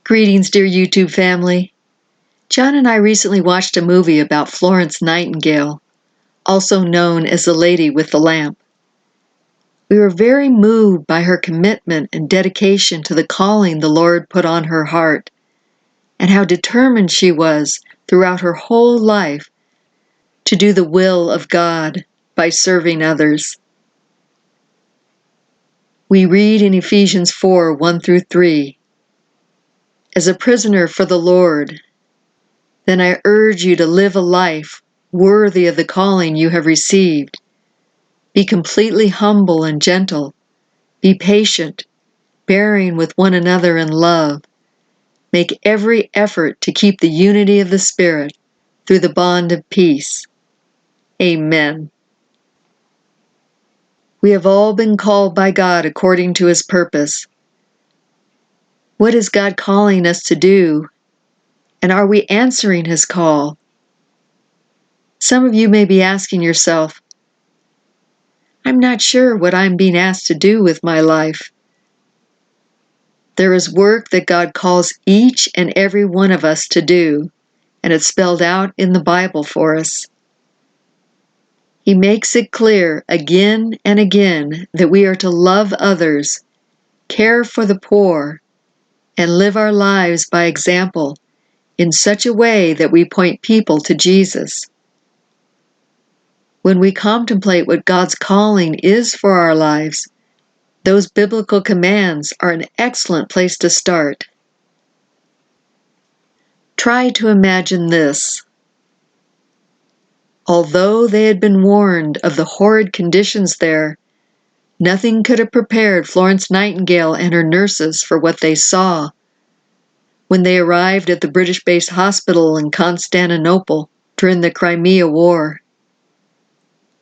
Greetings, dear YouTube family. John and I recently watched a movie about Florence Nightingale, also known as the Lady with the Lamp. We were very moved by her commitment and dedication to the calling the Lord put on her heart, and how determined she was throughout her whole life to do the will of God by serving others. We read in Ephesians 4:1-3, "As a prisoner for the Lord, then I urge you to live a life worthy of the calling you have received. Be completely humble and gentle. Be patient, bearing with one another in love. Make every effort to keep the unity of the Spirit through the bond of peace." Amen. We have all been called by God according to His purpose. What is God calling us to do? And are we answering His call? Some of you may be asking yourself, "I'm not sure what I'm being asked to do with my life." There is work that God calls each and every one of us to do, and it's spelled out in the Bible for us. He makes it clear again and again that we are to love others, care for the poor, and live our lives by example in such a way that we point people to Jesus. When we contemplate what God's calling is for our lives, those biblical commands are an excellent place to start. Try to imagine this. Although they had been warned of the horrid conditions there, nothing could have prepared Florence Nightingale and her nurses for what they saw when they arrived at the British-based hospital in Constantinople during the Crimea War.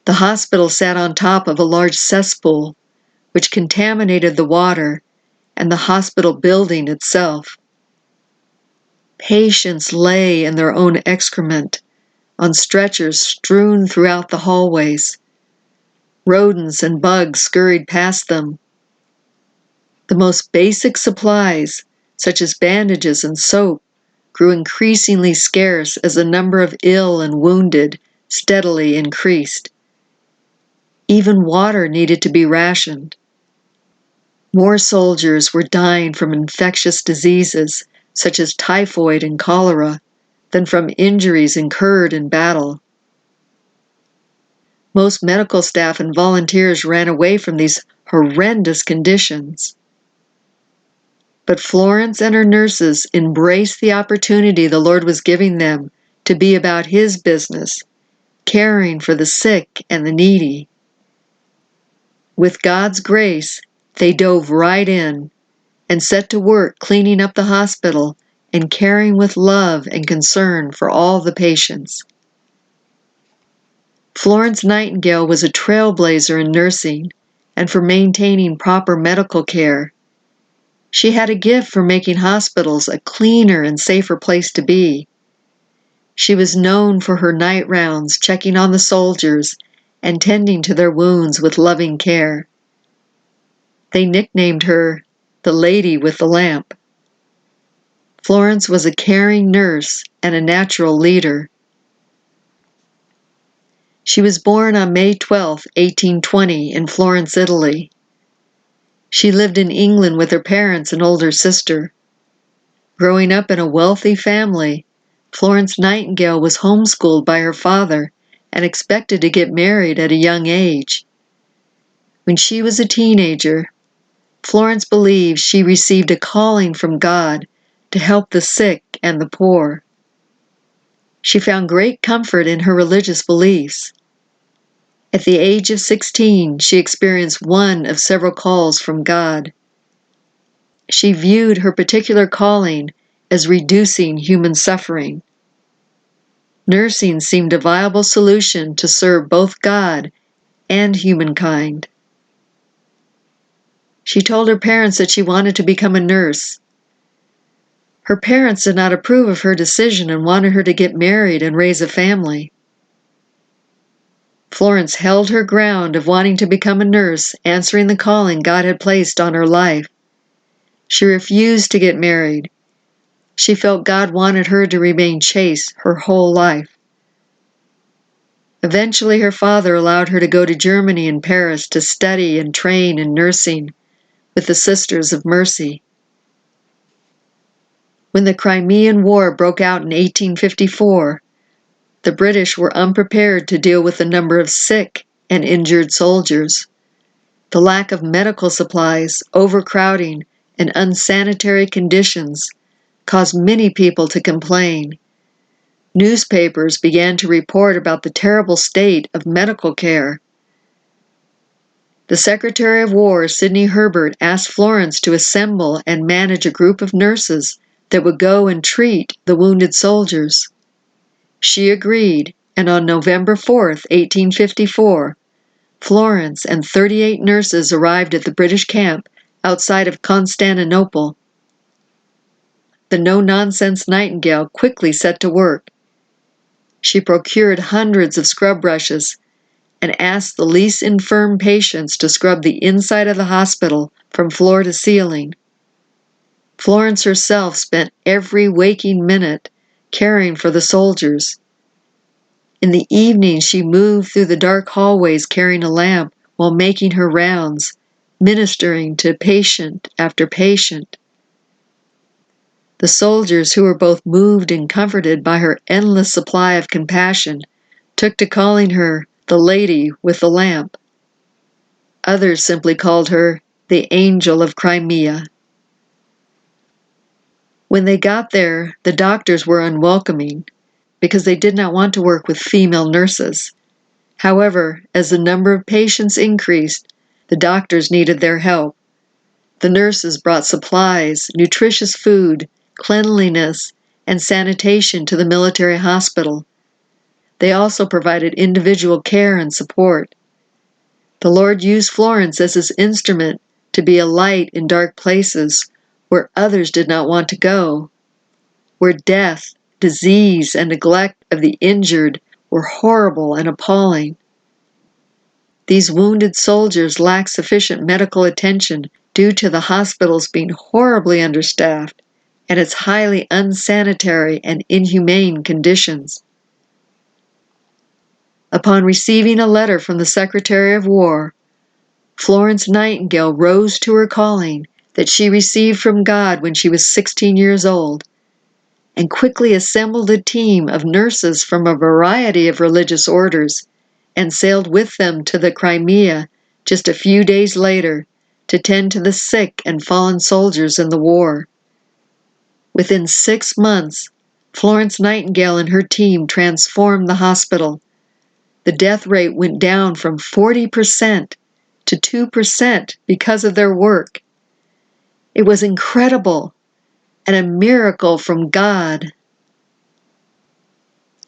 The hospital sat on top of a large cesspool, which contaminated the water and the hospital building itself. Patients lay in their own excrement on stretchers strewn throughout the hallways. Rodents and bugs scurried past them. The most basic supplies, such as bandages and soap, grew increasingly scarce as the number of ill and wounded steadily increased. Even water needed to be rationed. More soldiers were dying from infectious diseases, such as typhoid and cholera, than from injuries incurred in battle. Most medical staff and volunteers ran away from these horrendous conditions. But Florence and her nurses embraced the opportunity the Lord was giving them to be about His business, caring for the sick and the needy. With God's grace, they dove right in and set to work cleaning up the hospital and caring with love and concern for all the patients. Florence Nightingale was a trailblazer in nursing and for maintaining proper medical care. She had a gift for making hospitals a cleaner and safer place to be. She was known for her night rounds, checking on the soldiers and tending to their wounds with loving care. They nicknamed her the Lady with the Lamp. Florence was a caring nurse and a natural leader. She was born on May 12, 1820, in Florence, Italy. She lived in England with her parents and older sister. Growing up in a wealthy family, Florence Nightingale was homeschooled by her father and expected to get married at a young age. When she was a teenager, Florence believed she received a calling from God to help the sick and the poor. She found great comfort in her religious beliefs. At the age of 16, she experienced one of several calls from God. She viewed her particular calling as reducing human suffering. Nursing seemed a viable solution to serve both God and humankind. She told her parents that she wanted to become a nurse. Her parents did not approve of her decision and wanted her to get married and raise a family. Florence held her ground of wanting to become a nurse, answering the calling God had placed on her life. She refused to get married She felt God wanted her to remain chaste her whole life. Eventually, her father allowed her to go to Germany and Paris to study and train in nursing with the Sisters of Mercy. When the Crimean War broke out in 1854, the British were unprepared to deal with the number of sick and injured soldiers. The lack of medical supplies, overcrowding, and unsanitary conditions caused many people to complain. Newspapers began to report about the terrible state of medical care. The Secretary of War, Sidney Herbert, asked Florence to assemble and manage a group of nurses that would go and treat the wounded soldiers. She agreed, and on November 4, 1854, Florence and 38 nurses arrived at the British camp outside of Constantinople. The no-nonsense Nightingale quickly set to work. She procured hundreds of scrub brushes and asked the least infirm patients to scrub the inside of the hospital from floor to ceiling. Florence herself spent every waking minute caring for the soldiers. In the evening, she moved through the dark hallways carrying a lamp while making her rounds, ministering to patient after patient. The soldiers, who were both moved and comforted by her endless supply of compassion, took to calling her the lady with the lamp. Others simply called her the Angel of Crimea. When they got there, the doctors were unwelcoming because they did not want to work with female nurses. However, as the number of patients increased, the doctors needed their help. The nurses brought supplies, nutritious food, cleanliness, and sanitation to the military hospital. They also provided individual care and support. The Lord used Florence as his instrument to be a light in dark places where others did not want to go, where death, disease, and neglect of the injured were horrible and appalling. These wounded soldiers lacked sufficient medical attention due to the hospitals being horribly understaffed and its highly unsanitary and inhumane conditions. Upon receiving a letter from the Secretary of War, Florence Nightingale rose to her calling that she received from God when she was 16 years old, and quickly assembled a team of nurses from a variety of religious orders and sailed with them to the Crimea just a few days later to tend to the sick and fallen soldiers in the war. Within 6 months, Florence Nightingale and her team transformed the hospital. The death rate went down from 40% to 2% because of their work. It was incredible and a miracle from God.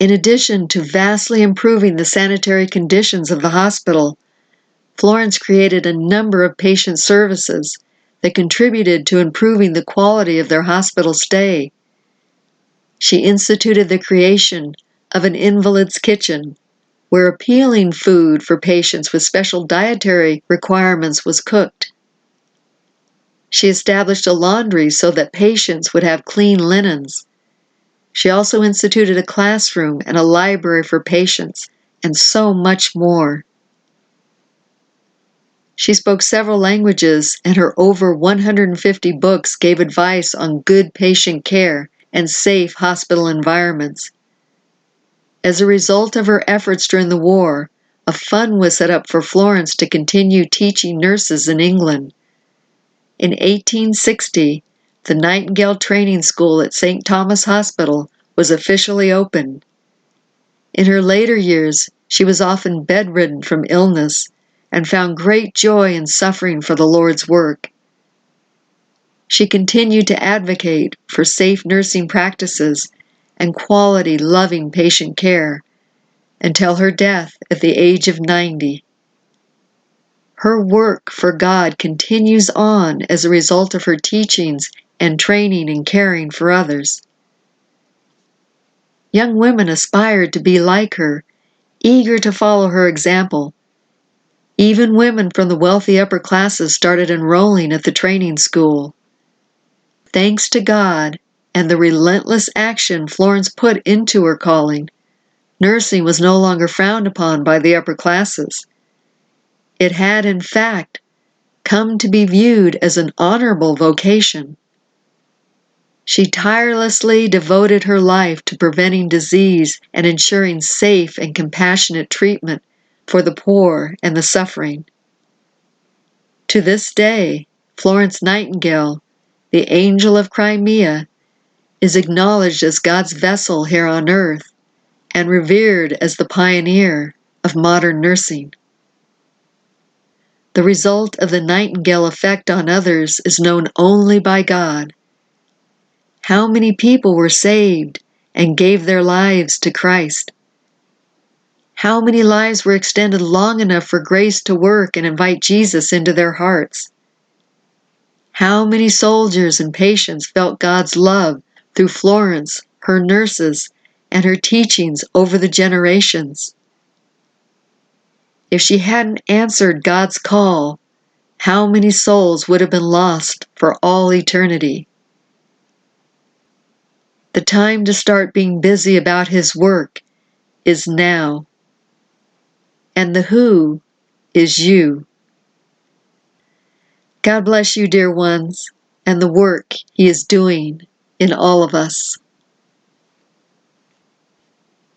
In addition to vastly improving the sanitary conditions of the hospital, Florence created a number of patient services that contributed to improving the quality of their hospital stay. She instituted the creation of an invalid's kitchen, where appealing food for patients with special dietary requirements was cooked. She established a laundry so that patients would have clean linens. She also instituted a classroom and a library for patients, and so much more. She spoke several languages, and her over 150 books gave advice on good patient care and safe hospital environments. As a result of her efforts during the war, a fund was set up for Florence to continue teaching nurses in England. In 1860, the Nightingale Training School at St. Thomas Hospital was officially opened. In her later years, she was often bedridden from illness and found great joy in suffering for the Lord's work. She continued to advocate for safe nursing practices and quality, loving patient care until her death at the age of 90. Her work for God continues on as a result of her teachings and training and caring for others. Young women aspired to be like her, eager to follow her example. Even women from the wealthy upper classes started enrolling at the training school. Thanks to God, and the relentless action Florence put into her calling, nursing was no longer frowned upon by the upper classes. It had, in fact, come to be viewed as an honorable vocation. She tirelessly devoted her life to preventing disease and ensuring safe and compassionate treatment for the poor and the suffering. To this day, Florence Nightingale, the Angel of Crimea, is acknowledged as God's vessel here on earth and revered as the pioneer of modern nursing. The result of the Nightingale effect on others is known only by God. How many people were saved and gave their lives to Christ? How many lives were extended long enough for grace to work and invite Jesus into their hearts? How many soldiers and patients felt God's love through Florence, her nurses, and her teachings over the generations? If she hadn't answered God's call, how many souls would have been lost for all eternity? The time to start being busy about His work is now. And the who is you. God bless you, dear ones, and the work He is doing in all of us.